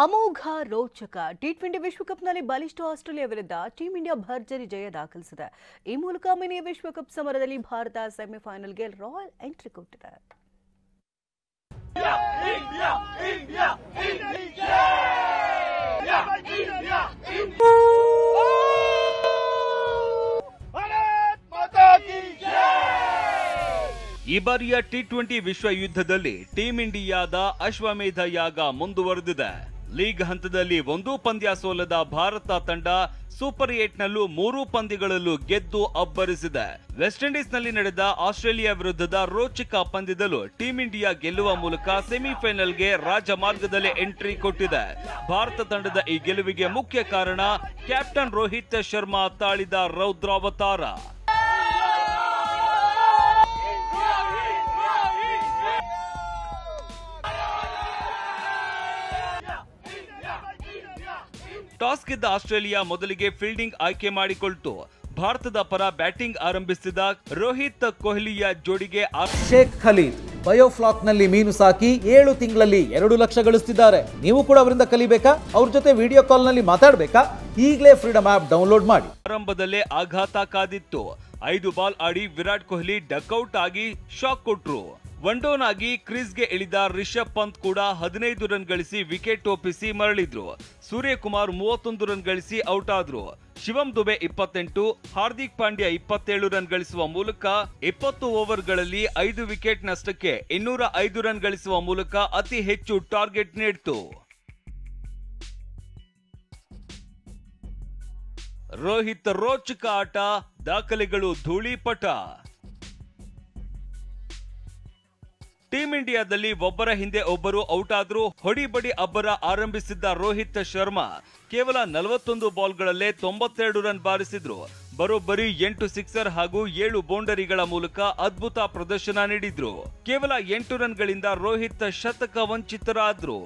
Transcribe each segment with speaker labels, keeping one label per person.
Speaker 1: ಅಮೋಘ ರೋಚಕ ಟಿ20 ವಿಶ್ವಕಪ್ನಲ್ಲಿ ಬಲಿಷ್ಠ ಆಸ್ಟ್ರೇಲಿಯಾ ವಿರುದ್ಧ ಟೀಂ ಇಂಡಿಯಾ ಭರ್ಜರಿ ಜಯ ದಾಖಲಿಸಿದೆ. ಈ ಮೂಲಕ ಮಿನಿ ವಿಶ್ವಕಪ್ ಸಮರದಲ್ಲಿ ಭಾರತ ಸೆಮಿಫೈನಲ್ಗೆ ರಾಯಲ್ ಎಂಟ್ರಿ ಕೊಟ್ಟಿದೆ.
Speaker 2: ಈ ಬಾರಿಯ ಟಿ20 ವಿಶ್ವ ಯುದ್ಧದಲ್ಲಿ ಟೀಂ ಇಂಡಿಯಾದ ಅಶ್ವಮೇಧ ಯಾಗ ಮುಂದುವರೆದಿದೆ. ಲೀಗ್ ಹಂತದಲ್ಲಿ ಒಂದು ಪಂದ್ಯ ಸೋಲದ ಭಾರತ ತಂಡ ಸೂಪರ್ 8ನಲ್ಲೂ 3 ಪಂದ್ಯಗಳಲ್ಲೂ ಗೆದ್ದು ಅಬ್ಬರಿಸಿದೆ. ವೆಸ್ಟ್ ಇಂಡೀಸ್ನಲ್ಲಿ ನಡೆದ ಆಸ್ಟ್ರೇಲಿಯಾ ವಿರುದ್ಧದ ರೋಚಕ ಪಂದ್ಯದಲ್ಲೂ ಟೀಂ ಇಂಡಿಯಾ ಗೆಲ್ಲುವ ಮೂಲಕ ಸೆಮಿಫೈನಲ್ಗೆ ರಾಜಮಾರ್ಗದಲ್ಲಿ ಎಂಟ್ರಿ ಕೊಟ್ಟಿದೆ. ಭಾರತ ತಂಡದ ಈ ಗೆಲುವಿಗೆ ಮುಖ್ಯ ಕಾರಣ ಕ್ಯಾಪ್ಟನ್ ರೋಹಿತ್ ಶರ್ಮಾ ತಾಳಿದ ರೌದ್ರಾವತಾರ. ಟಾಸ್ ಗೆದ್ದ ಆಸ್ಟ್ರೇಲಿಯಾ ಮೊದಲಿಗೆ ಫೀಲ್ಡಿಂಗ್ ಆಯ್ಕೆ ಮಾಡಿಕೊಳ್ತು. ಭಾರತದ ಪರ ಬ್ಯಾಟಿಂಗ್ ಆರಂಭಿಸಿದ ರೋಹಿತ್ ಕೊಹ್ಲಿಯ ಜೋಡಿಗೆ
Speaker 3: ಶೇಖ್ ಖಲೀದ್ ಬಯೋಫ್ಲಾಕ್ನಲ್ಲಿ ಮೀನು ಸಾಕಿ 7 ತಿಂಗಳಲ್ಲಿ 2 ಲಕ್ಷ ಗಳಿಸ್ತಿದ್ದಾರೆ. ನೀವು ಕೂಡ ಅವರಿಂದ ಕಲಿಬೇಕಾ? ಅವ್ರ ಜೊತೆ ವಿಡಿಯೋ ಕಾಲ್ ನಲ್ಲಿ ಮಾತಾಡಬೇಕಾ? ಈಗಲೇ ಫ್ರೀಡಮ್ ಆಪ್ ಡೌನ್ಲೋಡ್ ಮಾಡಿ.
Speaker 2: ಆರಂಭದಲ್ಲೇ ಆಘಾತ ಕಾದಿತ್ತು. 5 ಬಾಲ್ ಆಡಿ ವಿರಾಟ್ ಕೊಹ್ಲಿ ಡಕ್ಔಟ್ ಆಗಿ ಶಾಕ್ ಕೊಟ್ರು. ಒನ್ ಡೌನ್ ಆಗಿ ಕ್ರೀಸ್ಗೆ ಇಳಿದ ರಿಷಬ್ ಪಂತ್ ಕೂಡ 15 ರನ್ ಗಳಿಸಿ ವಿಕೆಟ್ ಒಪ್ಪಿಸಿ ಮರಳಿದ್ರು. ಸೂರ್ಯಕುಮಾರ್ 31 ರನ್ ಗಳಿಸಿ ಔಟ್ ಆದ್ರು. ಶಿವಂ ದುಬೆ 28, ಹಾರ್ದಿಕ್ ಪಾಂಡ್ಯ 27 ರನ್ ಗಳಿಸುವ ಮೂಲಕ 20 ಓವರ್ಗಳಲ್ಲಿ 5 ವಿಕೆಟ್ ನಷ್ಟಕ್ಕೆ 205 ರನ್ ಗಳಿಸುವ ಮೂಲಕ ಅತಿ ಹೆಚ್ಚು ಟಾರ್ಗೆಟ್ ನೀಡಿತು. ರೋಹಿತ್ ರೋಚಕ ಆಟ, ದಾಖಲೆಗಳು ಧೂಳಿಪಟ. ಟೀಂ ಇಂಡಿಯಾದಲ್ಲಿ ಒಬ್ಬರ ಹಿಂದೆ ಒಬ್ಬರು ಔಟ್ ಆದ್ರೂ ಹೊಡಿಬಡಿ ಅಬ್ಬರ ಆರಂಭಿಸಿದ್ದ ರೋಹಿತ್ ಶರ್ಮಾ ಕೇವಲ 41 ಬಾಲ್ಗಳಲ್ಲೇ 92 ರನ್ ಬಾರಿಸಿದ್ರು. ಬರೋಬ್ಬರಿ 8 ಸಿಕ್ಸರ್ ಹಾಗೂ 7 ಬೌಂಡರಿಗಳ ಮೂಲಕ ಅದ್ಭುತ ಪ್ರದರ್ಶನ ನೀಡಿದ್ರು. ಕೇವಲ 8 ರನ್ಗಳಿಂದ ರೋಹಿತ್ ಶತಕ ವಂಚಿತರಾದ್ರು.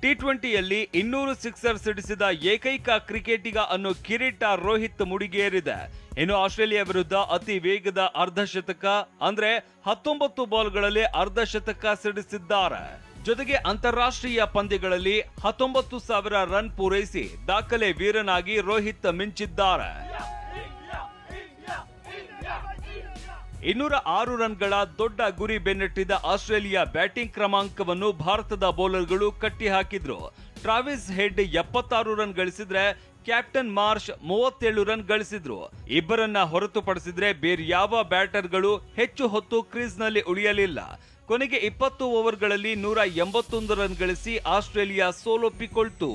Speaker 2: ಟಿ20ಯಲ್ಲಿ 200 ಸಿಕ್ಸರ್ ಸಿಡಿಸಿದ ಏಕೈಕ ಕ್ರಿಕೆಟಿಗ ಅನ್ನೋ ಕಿರೀಟ ರೋಹಿತ್ ಮುಡಿಗೇರಿದೆ. ಇನ್ನು ಆಸ್ಟ್ರೇಲಿಯಾ ವಿರುದ್ಧ ಅತಿ ವೇಗದ ಅರ್ಧಶತಕ ಅಂದ್ರೆ 19 ಬಾಲ್ಗಳಲ್ಲಿ ಅರ್ಧಶತಕ ಸಿಡಿಸಿದ್ದಾರೆ. ಜೊತೆಗೆ ಅಂತಾರಾಷ್ಟ್ರೀಯ ಪಂದ್ಯಗಳಲ್ಲಿ 19,000 ರನ್ ಪೂರೈಸಿ ದಾಖಲೆ ವೀರನಾಗಿ ರೋಹಿತ್ ಮಿಂಚಿದ್ದಾರೆ. 206 ರನ್ಗಳ ದೊಡ್ಡ ಗುರಿ ಬೆನ್ನಟ್ಟಿದ ಆಸ್ಟ್ರೇಲಿಯಾ ಬ್ಯಾಟಿಂಗ್ ಕ್ರಮಾಂಕವನ್ನು ಭಾರತದ ಬೌಲರ್ಗಳು ಕಟ್ಟಿ ಹಾಕಿದ್ರು. ಟ್ರಾವಿಸ್ ಹೆಡ್ 76 ರನ್ ಗಳಿಸಿದ್ರೆ ಕ್ಯಾಪ್ಟನ್ ಮಾರ್ಷ್ 37 ರನ್ ಗಳಿಸಿದ್ರು. ಇಬ್ಬರನ್ನ ಹೊರತುಪಡಿಸಿದ್ರೆ ಬೇರ್ಯಾವ ಬ್ಯಾಟರ್ಗಳು ಹೆಚ್ಚು ಹೊತ್ತು ಕ್ರೀಸ್ನಲ್ಲಿ ಉಳಿಯಲಿಲ್ಲ. ಕೊನೆಗೆ 20 ಓವರ್ಗಳಲ್ಲಿ 181 ರನ್ ಗಳಿಸಿ ಆಸ್ಟ್ರೇಲಿಯಾ ಸೋಲೊಪ್ಪಿಕೊಳ್ತು.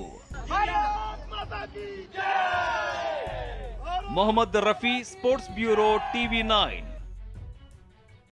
Speaker 2: Mohammed Rafi, sports bureau, TV9.